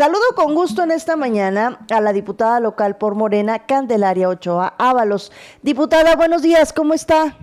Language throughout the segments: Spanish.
Saludo con gusto en esta mañana a la diputada local por Morena, Candelaria Ochoa Ábalos. Diputada, buenos días, ¿cómo está?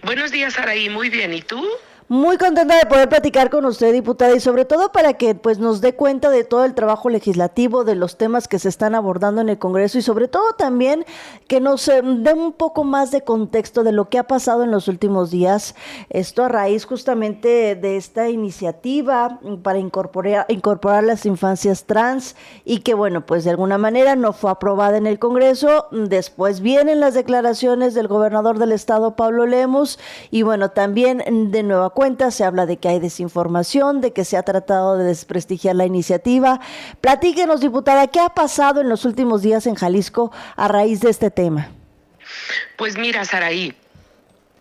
Buenos días, Araí, muy bien, ¿y tú? Muy contenta de poder platicar con usted, diputada, y sobre todo para que pues nos dé cuenta de todo el trabajo legislativo, de los temas que se están abordando en el Congreso y sobre todo también que nos dé un poco más de contexto de lo que ha pasado en los últimos días. Esto a raíz justamente de esta iniciativa para incorporar las infancias trans y que bueno, pues de alguna manera no fue aprobada en el Congreso. Después vienen las declaraciones del gobernador del estado, Pablo Lemus, y bueno, también de nueva cuenta se habla de que hay desinformación, de que se ha tratado de desprestigiar la iniciativa. Platíquenos, diputada, ¿qué ha pasado en los últimos días en Jalisco a raíz de este tema? Pues mira, Saraí,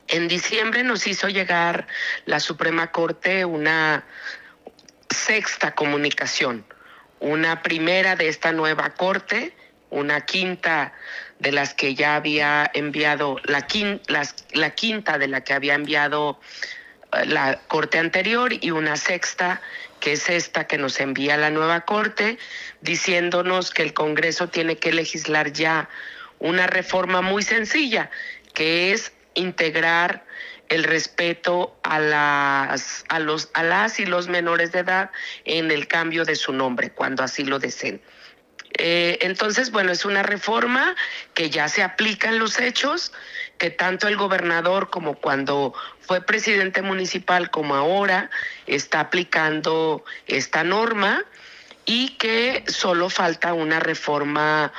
en diciembre nos hizo llegar la Suprema Corte una sexta comunicación, una primera de esta nueva Corte, una quinta de las que ya había enviado, la quinta de la que había enviado la Corte anterior y una sexta, que es esta que nos envía la nueva Corte, diciéndonos que el Congreso tiene que legislar ya una reforma muy sencilla, que es integrar el respeto a las y los menores de edad en el cambio de su nombre, cuando así lo deseen. Entonces, bueno, es una reforma que ya se aplica en los hechos, que tanto el gobernador como cuando fue presidente municipal como ahora está aplicando esta norma y que solo falta una reforma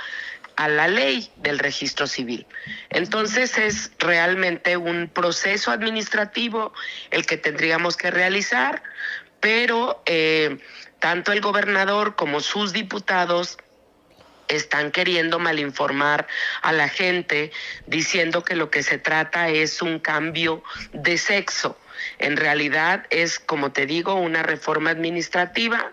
a la ley del registro civil. Entonces es realmente un proceso administrativo el que tendríamos que realizar, pero tanto el gobernador como sus diputados están queriendo malinformar a la gente diciendo que lo que se trata es un cambio de sexo. En realidad es, como te digo, una reforma administrativa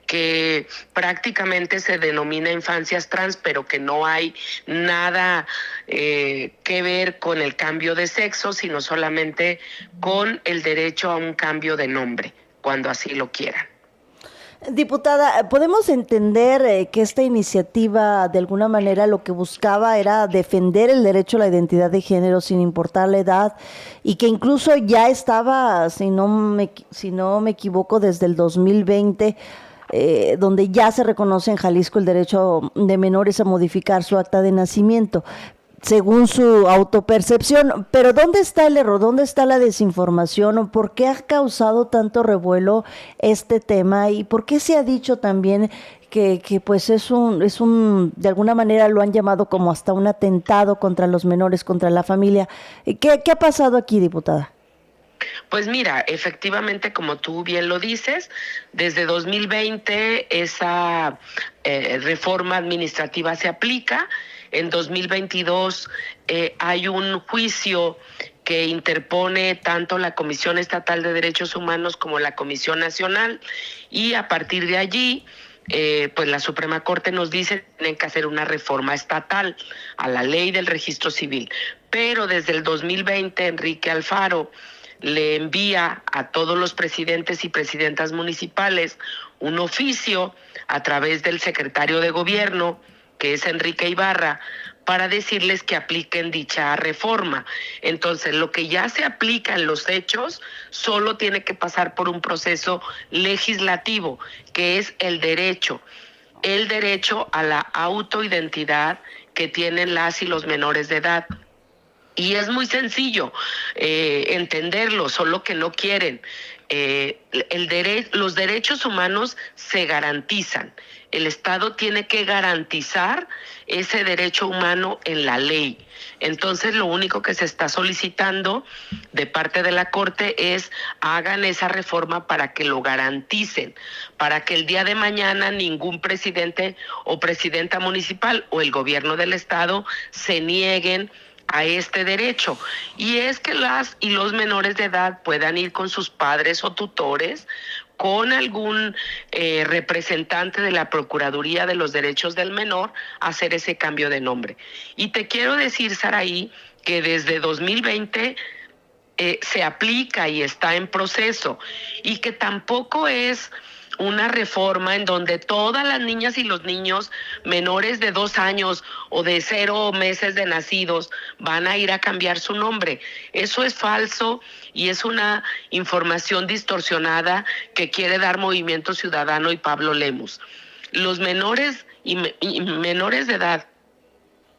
que prácticamente se denomina infancias trans, pero que no hay nada que ver con el cambio de sexo, sino solamente con el derecho a un cambio de nombre, cuando así lo quieran. Diputada, podemos entender que esta iniciativa de alguna manera lo que buscaba era defender el derecho a la identidad de género sin importar la edad y que incluso ya estaba, si no me equivoco, desde el 2020, donde ya se reconoce en Jalisco el derecho de menores a modificar su acta de nacimiento, según su autopercepción. Pero ¿dónde está el error? ¿Dónde está la desinformación? ¿Por qué ha causado tanto revuelo este tema? ¿Y por qué se ha dicho también que pues es un, de alguna manera lo han llamado como hasta un atentado contra los menores, contra la familia? ¿Qué ha pasado aquí, diputada? Pues mira, efectivamente, como tú bien lo dices, desde 2020 esa reforma administrativa se aplica. En 2022 hay un juicio que interpone tanto la Comisión Estatal de Derechos Humanos como la Comisión Nacional, y a partir de allí pues la Suprema Corte nos dice que tienen que hacer una reforma estatal a la ley del registro civil. Pero desde el 2020 Enrique Alfaro le envía a todos los presidentes y presidentas municipales un oficio a través del secretario de gobierno, que es Enrique Ibarra, para decirles que apliquen dicha reforma. Entonces, lo que ya se aplica en los hechos solo tiene que pasar por un proceso legislativo, que es el derecho a la autoidentidad que tienen las y los menores de edad. Y es muy sencillo entenderlo, solo que no quieren. Los derechos humanos se garantizan. El Estado tiene que garantizar ese derecho humano en la ley. Entonces, lo único que se está solicitando de parte de la Corte es hagan esa reforma para que lo garanticen, para que el día de mañana ningún presidente o presidenta municipal o el gobierno del Estado se nieguen a este derecho, y es que las y los menores de edad puedan ir con sus padres o tutores, con algún representante de la Procuraduría de los Derechos del Menor, a hacer ese cambio de nombre. Y te quiero decir, Saraí, que desde 2020 se aplica y está en proceso, y que tampoco es una reforma en donde todas las niñas y los niños menores de 2 años o de 0 meses de nacidos van a ir a cambiar su nombre. Eso es falso y es una información distorsionada que quiere dar Movimiento Ciudadano y Pablo Lemus. Los menores y menores de edad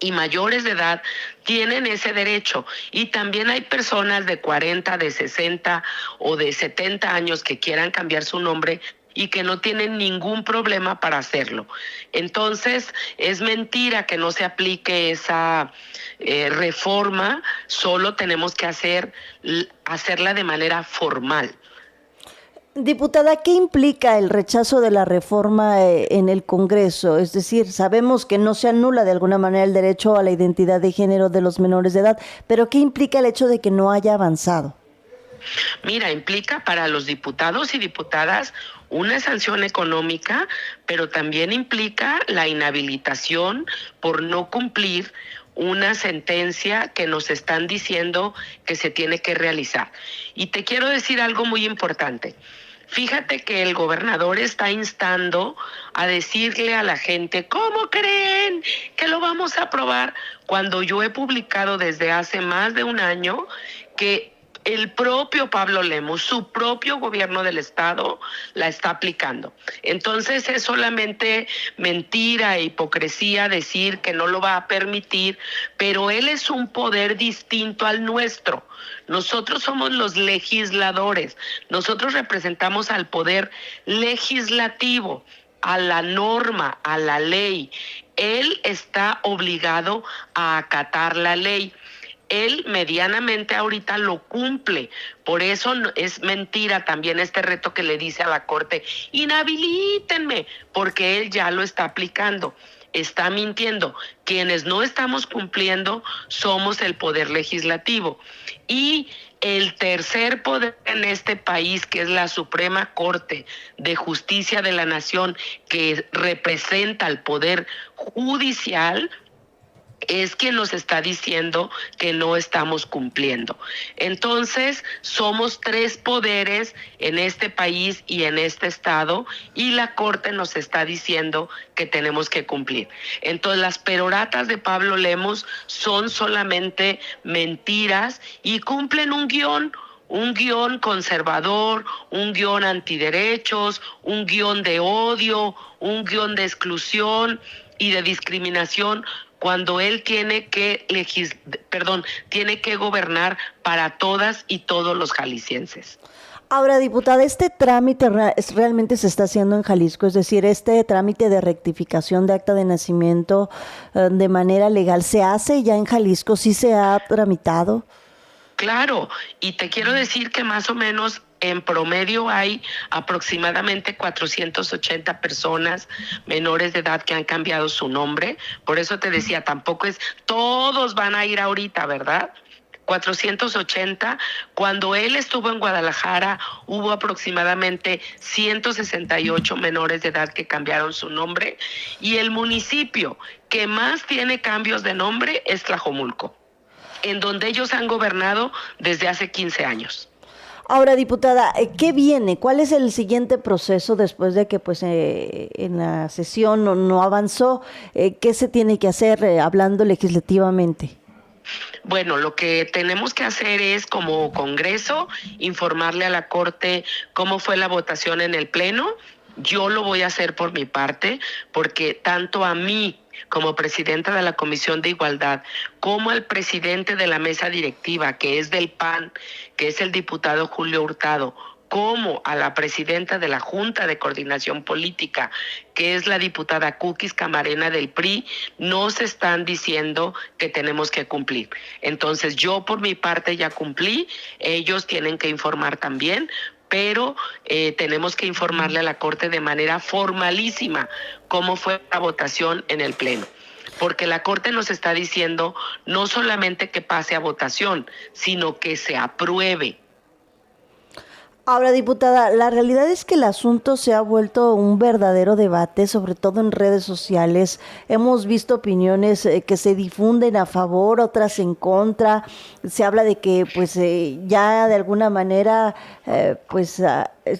y mayores de edad tienen ese derecho, y también hay personas de 40, de 60 o de 70 años que quieran cambiar su nombre y que no tienen ningún problema para hacerlo. Entonces, es mentira que no se aplique esa reforma, solo tenemos que hacerla de manera formal. Diputada, ¿qué implica el rechazo de la reforma en el Congreso? Es decir, sabemos que no se anula de alguna manera el derecho a la identidad de género de los menores de edad, pero ¿qué implica el hecho de que no haya avanzado? Mira, implica para los diputados y diputadas una sanción económica, pero también implica la inhabilitación por no cumplir una sentencia que nos están diciendo que se tiene que realizar. Y te quiero decir algo muy importante. Fíjate que el gobernador está instando a decirle a la gente, ¿cómo creen que lo vamos a aprobar? Cuando yo he publicado desde hace más de un año que el propio Pablo Lemus, su propio gobierno del estado, la está aplicando. Entonces es solamente mentira e hipocresía decir que no lo va a permitir, pero él es un poder distinto al nuestro. Nosotros somos los legisladores, nosotros representamos al poder legislativo, a la norma, a la ley. Él está obligado a acatar la ley. Él medianamente ahorita lo cumple, por eso es mentira también este reto que le dice a la Corte, inhabilítenme, porque él ya lo está aplicando. Está mintiendo. Quienes no estamos cumpliendo somos el poder legislativo. Y el tercer poder en este país, que es la Suprema Corte de Justicia de la Nación, que representa al poder judicial, es quien nos está diciendo que no estamos cumpliendo. Entonces, somos 3 poderes en este país y en este estado, y la Corte nos está diciendo que tenemos que cumplir. Entonces, las peroratas de Pablo Lemus son solamente mentiras y cumplen un guión conservador, un guión antiderechos, un guión de odio, un guión de exclusión y de discriminación, cuando él tiene que gobernar para todas y todos los jaliscienses. Ahora, diputada, ¿este trámite realmente se está haciendo en Jalisco? Es decir, ¿este trámite de rectificación de acta de nacimiento de manera legal se hace ya en Jalisco? ¿Sí se ha tramitado? Claro, y te quiero decir que más o menos en promedio hay aproximadamente 480 personas menores de edad que han cambiado su nombre. Por eso te decía, tampoco es todos van a ir ahorita, ¿verdad? 480. Cuando él estuvo en Guadalajara, hubo aproximadamente 168 menores de edad que cambiaron su nombre, y el municipio que más tiene cambios de nombre es Tlajomulco, en donde ellos han gobernado desde hace 15 años. Ahora, diputada, ¿qué viene? ¿Cuál es el siguiente proceso después de que en la sesión no avanzó? ¿Qué se tiene que hacer hablando legislativamente? Bueno, lo que tenemos que hacer es, como Congreso, informarle a la Corte cómo fue la votación en el Pleno. Yo lo voy a hacer por mi parte, porque tanto a mí como presidenta de la Comisión de Igualdad, como al presidente de la mesa directiva, que es del PAN, que es el diputado Julio Hurtado, como a la presidenta de la Junta de Coordinación Política, que es la diputada Cookies Camarena del PRI, nos están diciendo que tenemos que cumplir. Entonces, yo por mi parte ya cumplí, ellos tienen que informar también, pero tenemos que informarle a la Corte de manera formalísima cómo fue la votación en el Pleno. Porque la Corte nos está diciendo no solamente que pase a votación, sino que se apruebe. Ahora, diputada, la realidad es que el asunto se ha vuelto un verdadero debate, sobre todo en redes sociales. Hemos visto opiniones que se difunden a favor, otras en contra. Se habla de que, ya de alguna manera,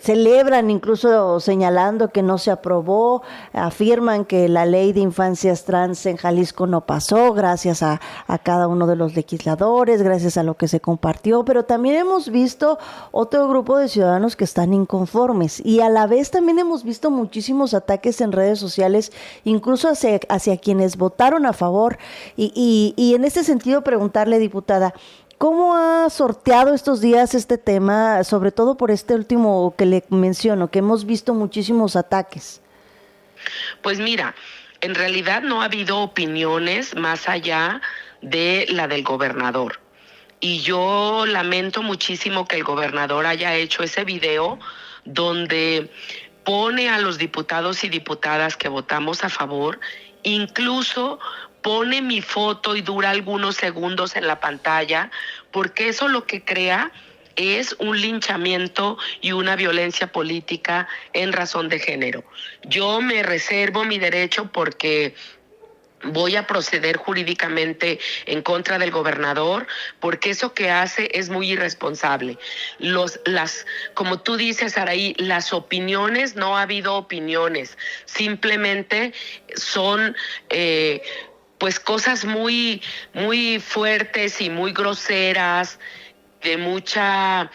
celebran incluso señalando que no se aprobó, afirman que la ley de infancias trans en Jalisco no pasó gracias a cada uno de los legisladores, gracias a lo que se compartió, pero también hemos visto otro grupo de ciudadanos que están inconformes y a la vez también hemos visto muchísimos ataques en redes sociales, incluso hacia quienes votaron a favor y en este sentido preguntarle, diputada, ¿cómo ha sorteado estos días este tema, sobre todo por este último que le menciono, que hemos visto muchísimos ataques? Pues mira, en realidad no ha habido opiniones más allá de la del gobernador. Y yo lamento muchísimo que el gobernador haya hecho ese video donde pone a los diputados y diputadas que votamos a favor, incluso pone mi foto y dura algunos segundos en la pantalla, porque eso lo que crea es un linchamiento y una violencia política en razón de género. Yo me reservo mi derecho porque voy a proceder jurídicamente en contra del gobernador, porque eso que hace es muy irresponsable. Como tú dices, Araí, las opiniones, no ha habido opiniones, simplemente son pues cosas muy, muy fuertes y muy groseras, de mucha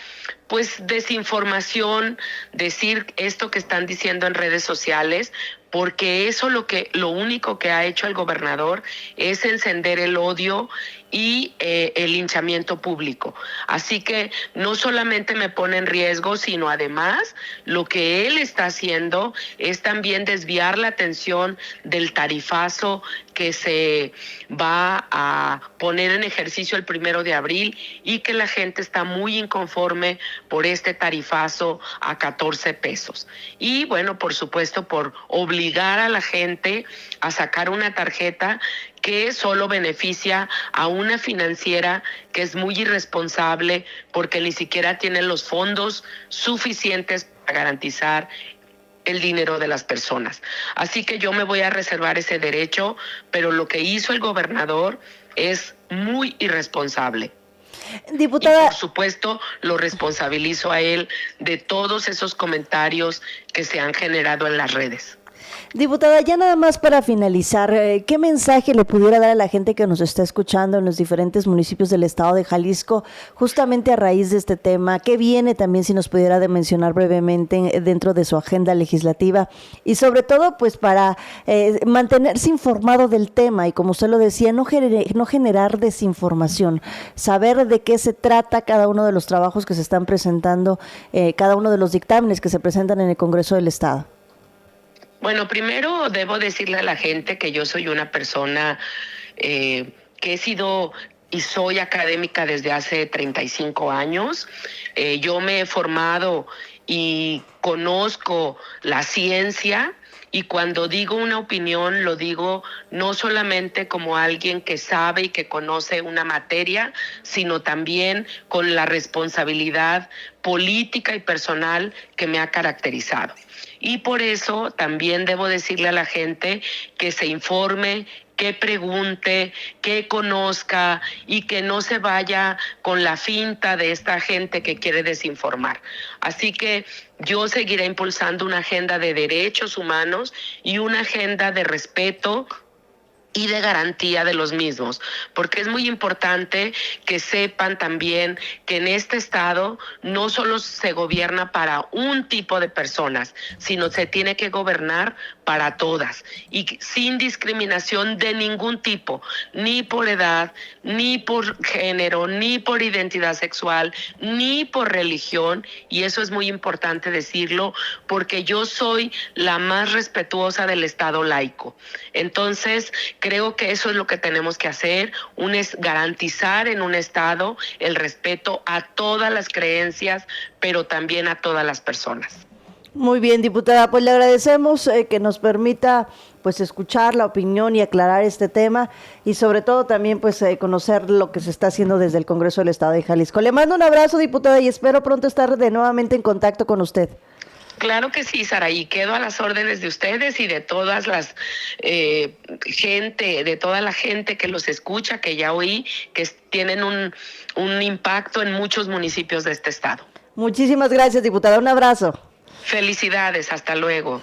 pues desinformación, decir esto que están diciendo en redes sociales, porque eso lo único que ha hecho el gobernador es encender el odio y el linchamiento público. Así que no solamente me pone en riesgo, sino además lo que él está haciendo es también desviar la atención del tarifazo que se va a poner en ejercicio el 1 de abril y que la gente está muy inconforme por este tarifazo a 14 pesos. Y bueno, por supuesto, por obligar a la gente a sacar una tarjeta que solo beneficia a una financiera que es muy irresponsable porque ni siquiera tiene los fondos suficientes para garantizar el dinero de las personas. Así que yo me voy a reservar ese derecho, pero lo que hizo el gobernador es muy irresponsable. Diputada, y por supuesto lo responsabilizo a él de todos esos comentarios que se han generado en las redes. Diputada, ya nada más para finalizar, ¿qué mensaje le pudiera dar a la gente que nos está escuchando en los diferentes municipios del estado de Jalisco justamente a raíz de este tema? ¿Qué viene también, si nos pudiera mencionar brevemente dentro de su agenda legislativa? Y sobre todo, pues para mantenerse informado del tema y, como usted lo decía, no generar desinformación, saber de qué se trata cada uno de los trabajos que se están presentando, cada uno de los dictámenes que se presentan en el Congreso del Estado. Bueno, primero debo decirle a la gente que yo soy una persona que he sido y soy académica desde hace 35 años. Yo me he formado y conozco la ciencia, y cuando digo una opinión lo digo no solamente como alguien que sabe y que conoce una materia, sino también con la responsabilidad política y personal que me ha caracterizado. Y por eso también debo decirle a la gente que se informe, que pregunte, que conozca y que no se vaya con la finta de esta gente que quiere desinformar. Así que yo seguiré impulsando una agenda de derechos humanos y una agenda de respeto y de garantía de los mismos, porque es muy importante que sepan también que en este estado no solo se gobierna para un tipo de personas, sino se tiene que gobernar para todas y sin discriminación de ningún tipo, ni por edad, ni por género, ni por identidad sexual, ni por religión, y eso es muy importante decirlo porque yo soy la más respetuosa del Estado laico. Entonces, creo que eso es lo que tenemos que hacer, es garantizar en un Estado el respeto a todas las creencias, pero también a todas las personas. Muy bien, diputada, pues le agradecemos que nos permita pues escuchar la opinión y aclarar este tema y sobre todo también pues conocer lo que se está haciendo desde el Congreso del Estado de Jalisco. Le mando un abrazo, diputada, y espero pronto estar nuevamente en contacto con usted. Claro que sí, Saraí, quedo a las órdenes de ustedes y de todas las de toda la gente que los escucha, que ya oí, que tienen un impacto en muchos municipios de este estado. Muchísimas gracias, diputada. Un abrazo. Felicidades, hasta luego.